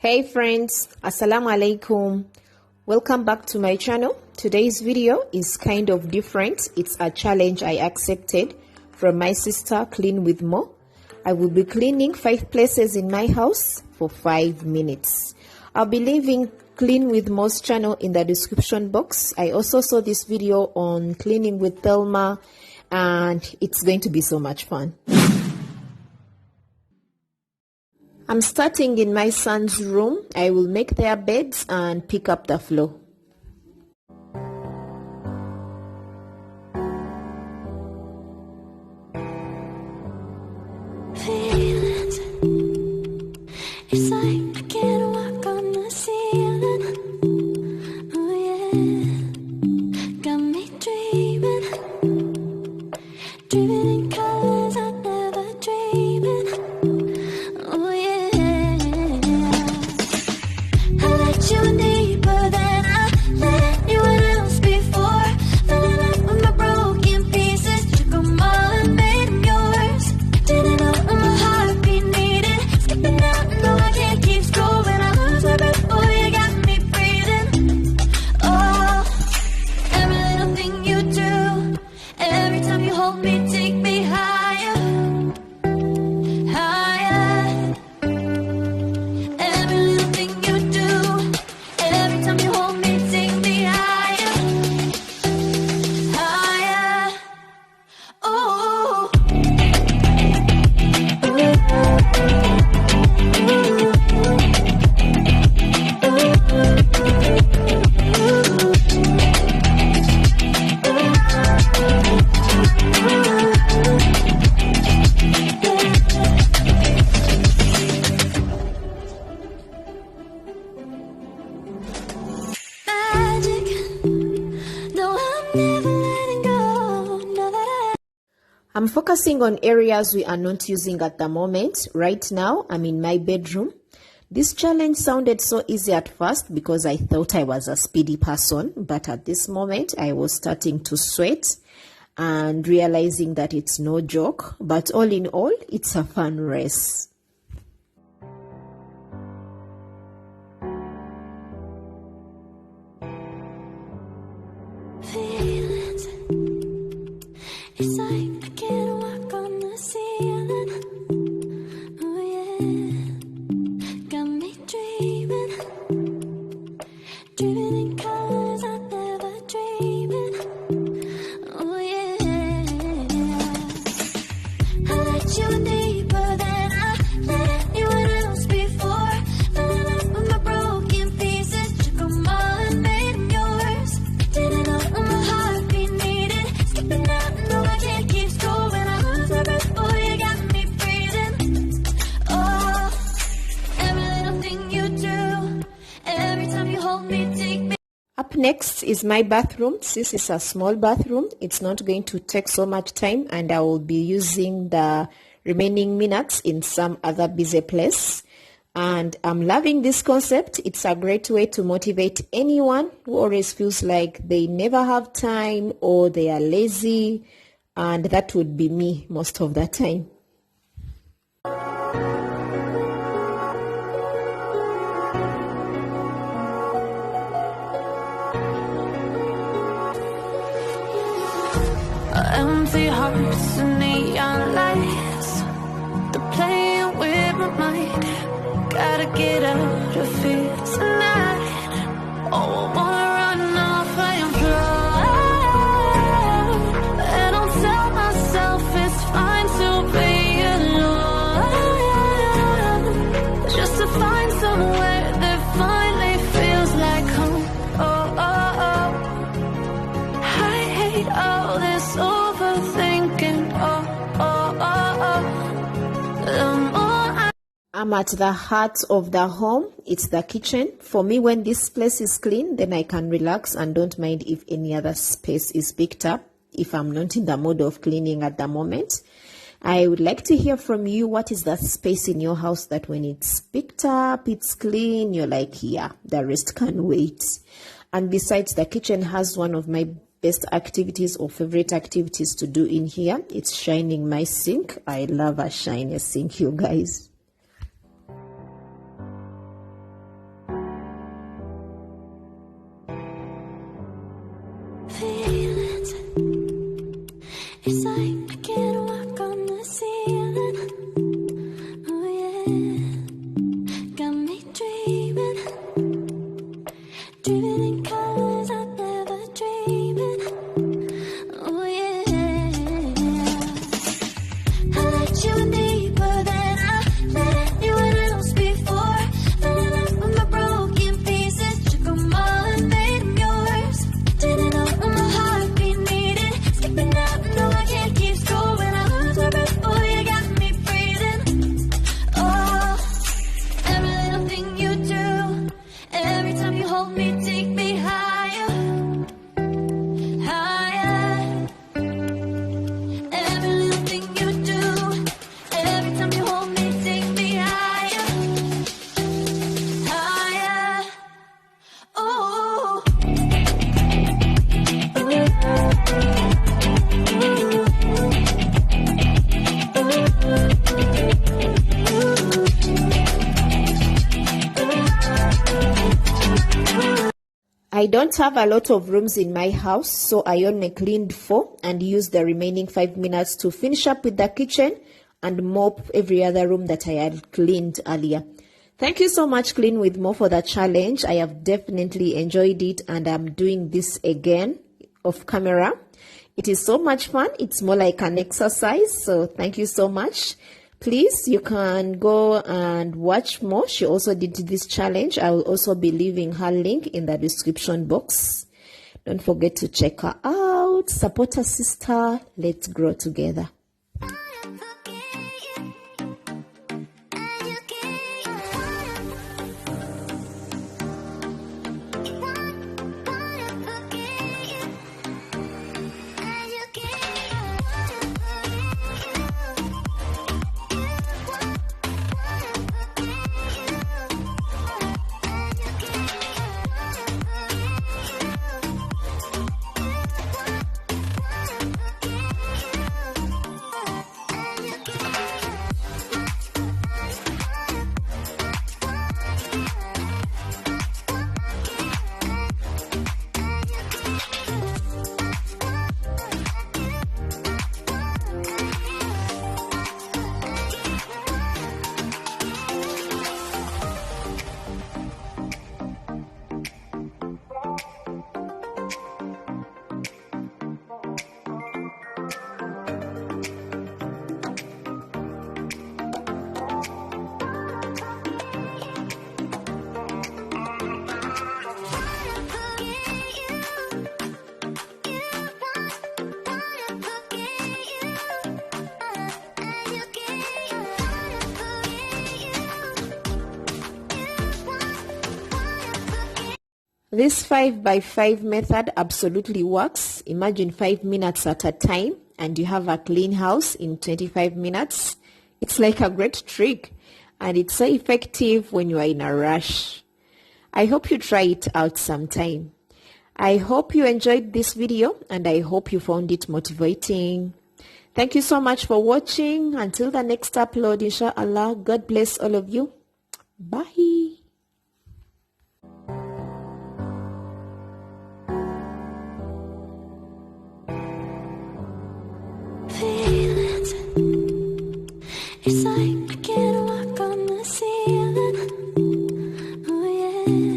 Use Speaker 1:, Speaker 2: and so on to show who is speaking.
Speaker 1: Hey friends, assalamu alaikum. Welcome back to my channel. Today's video is kind of different. It's a challenge I accepted from my sister Cleanwithmo. I will be cleaning 5 places in my house for 5 minutes. I'll be leaving Cleanwithmo's channel in the description box. I also saw this video on Cleaning with Thelma and it's going to be so much fun. I'm starting in my son's room. I will make their beds and pick up the floor.
Speaker 2: Feelings, it's like I can't walk on the ceiling. Oh yeah, got me dreaming, dreaming in colors I never dreamed in. Oh yeah, I let you in deeper than I let anyone else before. Fell in love with my broken pieces, took them all and made them yours. Didn't know my heartbeat needed, skipping out, no I can't keep scrolling. I lose my breath, boy, you got me breathing. Oh, every little thing you do, every time you hold me, take me higher, higher. Every little thing you do, every time you hold me, take me higher, higher. Oh. Magic, no, I'm never letting go. Now that
Speaker 1: I'm focusing on areas we are not using at the moment. Right now, I'm in my bedroom. This challenge sounded so easy at first because I thought I was a speedy person, but at this moment, I was starting to sweat and realizing that it's no joke. But all in all, it's a fun race.
Speaker 2: feelings, it's like I can't walk on the ceiling. Oh yeah, got me dreaming, dreaming in colors I never dreamed in. Oh yeah, I let you in deeper than I let anyone else before. Fell in love with my broken pieces, took them all and made them yours. Didn't know my heartbeat needed, skipping out, no I can't keep scrolling. I lose my breath, boy, you got me breathing. Oh, every little thing you do, every time you hold me, take me.
Speaker 1: Up next is my bathroom. This is a small bathroom. It's not going to take so much time and I will be using the remaining minutes in some other busy place. And I'm loving this concept. It's a great way to motivate anyone who always feels like they never have time or they are lazy. And that would be me most of the time.
Speaker 2: Empty hearts and neon lights, they're playing with my mind. Gotta get out of here tonight. Oh, I wanna run off and fly. And I'll tell myself it's fine to be alone, just to find somewhere that finally feels like home. Oh, oh, oh. I hate all this overthinking. Oh, oh, oh, oh. The more
Speaker 1: I'm at the heart of the home. It's the kitchen. For me, when this place is clean, then I can relax and don't mind if any other space is picked up, if I'm not in the mood of cleaning at the moment. I would like to hear from you. What is that space in your house that when it's picked up, it's clean, you're like, yeah, the rest can wait. And besides, the kitchen has one of my best activities or favorite activities to do in here. It's shining my sink. I love a shiny sink, you guys.
Speaker 2: feelings. It's like I can't walk on the ceiling. Oh yeah, got me dreaming, dreaming in colors I never dreamed. Oh yeah, I let you in deeper than I let anyone else before. Filling up with my broken pieces, took 'em all and made 'em yours. Didn't know when my heartbeat needed skipping out. No, I can't keep score when I lose my breath. Boy, you got me breathing. Oh, every little thing you do, every time you hold me, take me higher, higher. Every little thing you do, every time you hold me, take me higher, higher. Oh.
Speaker 1: I don't have a lot of rooms in my house, so I only cleaned 4 and used the remaining 5 minutes to finish up with the kitchen and mop every other room that I had cleaned earlier. Thank you so much, Cleanwithmo, for the challenge. I have definitely enjoyed it, and I'm doing this again off camera. It is so much fun. It's more like an exercise, so thank you so much. Please, you can go and watch more. She also did this challenge. I will also be leaving her link in the description box. Don't forget to check her out. Support her sister. Let's grow together. This 5x5 method absolutely works. Imagine 5 minutes at a time and you have a clean house in 25 minutes. It's like a great trick, and it's so effective when you are in a rush. I hope you try it out sometime. I hope you enjoyed this video, and I hope you found it motivating. Thank you so much for watching. Until the next upload, inshallah, God bless all of you. Bye.
Speaker 2: Feelings. It's like I can't walk on the ceiling. Oh yeah.